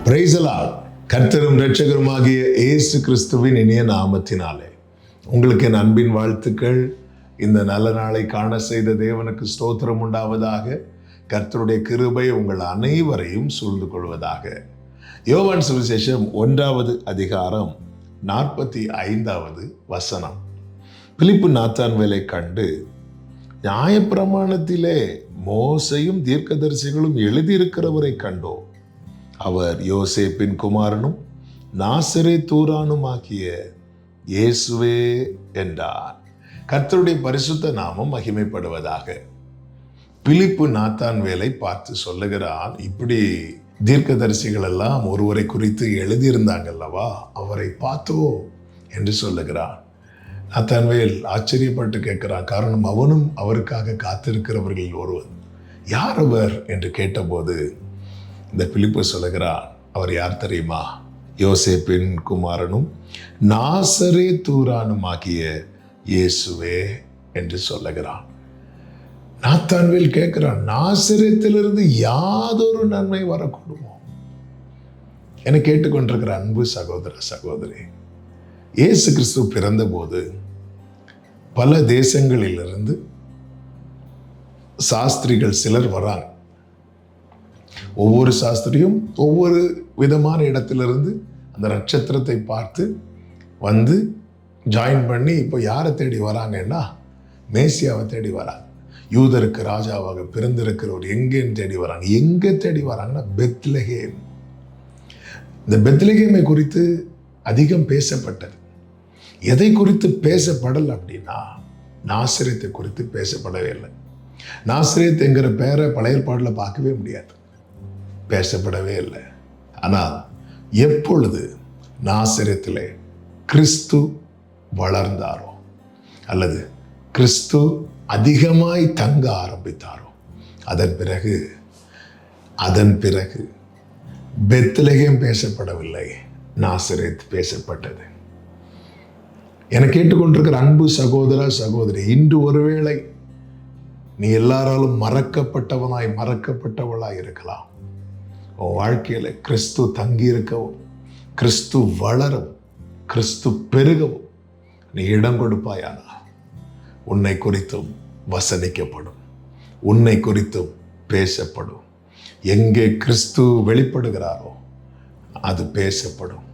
Praise the Lord. கர்த்தரும் இரட்சகருமாகிய இயேசு கிறிஸ்துவின் இனிய நாமத்தினாலே உங்களுக்கு என் அன்பின் வாழ்த்துக்கள். இந்த நல்ல நாளை காண செய்த தேவனுக்கு ஸ்தோத்திரம் உண்டாவதாக. கர்த்தருடைய கிருபை உங்கள் அனைவரையும் சூழ்ந்து கொள்வதாக. யோவான் சுவிசேஷம் 1வது அதிகாரம் 45வது வசனம். பிலிப்பு நாத்தான்வேலை கண்டு, நியாயப்பிரமாணத்திலே மோசையும் தீர்க்கதரிசிகளும் எழுதியிருக்கிறவரை கண்டோ, அவர் யோசேப்பின் குமாரனும் நாசரேத்தூரானுமாகிய இயேசுவே என்றார். கர்த்தருடைய பரிசுத்த நாமம் மகிமைப்படுவதாக. பிலிப்பு நாத்தான்வேலை பார்த்து சொல்லுகிறான், இப்படி தீர்க்கதரிசிகள் எல்லாம் ஒருவரை குறித்து எழுதியிருந்தாங்கல்லவா, அவரை பார்த்தோ என்று சொல்லுகிறான். நாத்தான்வேல் ஆச்சரியப்பட்டு கேட்கிறான். காரணம், அவனும் அவருக்காக காத்திருக்கிறவர்கள் ஒருவன். யார் அவர் என்று கேட்டபோது இந்த பிலிப்பு சொல்லுகிறான், அவர் யார் தெரியுமா? யோசேப்பின் குமாரனும் நாசரேத்தூரானுமாகிய இயேசுவே என்று சொல்லுகிறான். நாத்தான்வேல் கேட்கிறான், நாசரேத்திலிருந்து யாதொரு நன்மை வரக்கூடுமோ? என கேட்டுக்கொண்டிருக்கிற அன்பு சகோதர சகோதரி, இயேசு கிறிஸ்து பிறந்தபோது பல தேசங்களிலிருந்து சாஸ்திரிகள் சிலர் வராங்க. ஒவ்வொரு சாஸ்திரியும் ஒவ்வொரு விதமான இடத்திலிருந்து அந்த நட்சத்திரத்தை பார்த்து வந்து ஜாயின் பண்ணி இப்போ யாரை தேடி வராங்கன்னா மேசியாவை தேடி வராங்க. யூதருக்கு ராஜாவாக பிறந்திருக்கிறவர் எங்கேன்னு தேடி வராங்க. எங்கே தேடி வராங்கன்னா பெத்லகேம். இந்த பெத்லகேமை குறித்து அதிகம் பேசப்பட்டது. எதை குறித்து பேசப்படலை அப்படின்னா நாசரேத்தை குறித்து பேசப்படவே இல்லை. நாசரேத் என்கிற பெயரை பழைய ஏற்பாட்டில் பார்க்கவே முடியாது, பேசப்படவே இல்லை. ஆனால் எப்பொழுது நாசரேத்திலே கிறிஸ்து வளர்ந்தாரோ அல்லது கிறிஸ்து அதிகமாய் தங்க ஆரம்பித்தாரோ, அதன் பிறகு பெத்லகேம் பேசப்படவில்லை, நாசரேத் பேசப்பட்டது. என கேட்டுக்கொண்டிருக்கிற அன்பு சகோதர சகோதரி, இன்று ஒருவேளை நீ எல்லாராலும் மறக்கப்பட்டவளாய் இருக்கலாம். உன் வாழ்க்கையில கிறிஸ்து தங்கி இருக்கவும், கிறிஸ்து வளரவும், கிறிஸ்து பெருகவும் நீ இடம் கொடுப்பாயானா உன்னை குறித்தும் வசனிக்கப்படும், உன்னை குறித்தும் பேசப்படும். எங்கே கிறிஸ்து வெளிப்படுகிறாரோ அது பேசப்படும்.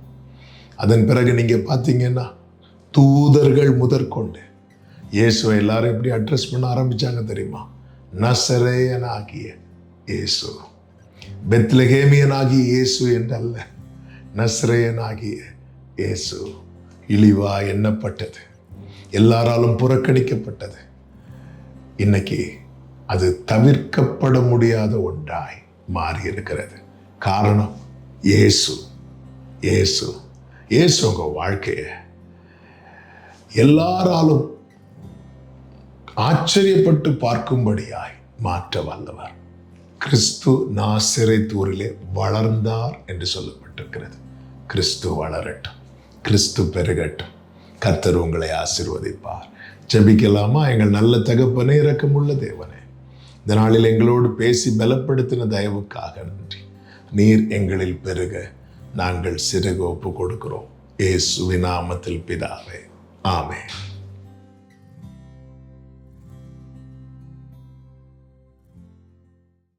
அதன் பிறகு நீங்க பார்த்தீங்கன்னா தூதர்கள் முதற்கொண்டு இயேசுவை எல்லாரும் எப்படி அட்ரஸ் பண்ண ஆரம்பிச்சாங்க தெரியுமா? நசரேயனாகிய இயேசு, பெத்லகேமியனாகிய இயேசு என்றல்ல, நசரேயனாகிய இயேசு. இழிவா எண்ணப்பட்டது, எல்லாராலும் புறக்கணிக்கப்பட்டது. இன்னைக்கு அது தவிர்க்கப்பட முடியாத ஒன்றாய் மாறி இருக்கிறது. காரணம் இயேசு. இயேசு இயேசு உங்க வாழ்க்கையை எல்லாராலும் ஆச்சரியப்பட்டு பார்க்கும்படியாய் மாற்ற வல்லவர். கிறிஸ்து நாசரேத்தூரிலே வளர்ந்தார் என்று சொல்லப்பட்டிருக்கிறது. கிறிஸ்து வளரட்டும், கிறிஸ்து பெருகட்டும். கர்த்தர் உங்களை ஆசீர்வதிப்பார். ஜெபிக்கலாமா? எங்கள் நல்ல தகப்பனே, இரக்கமுள்ள தேவனே, இந்த நாளில் எங்களோடு பேசி பலப்படுத்தின தயவுக்காக நன்றி. நீர் எங்களில் பெருக நாங்கள் சிறுக ஒப்பு கொடுக்கிறோம். இயேசுவின் நாமத்தில் பிதாவே, ஆமென்.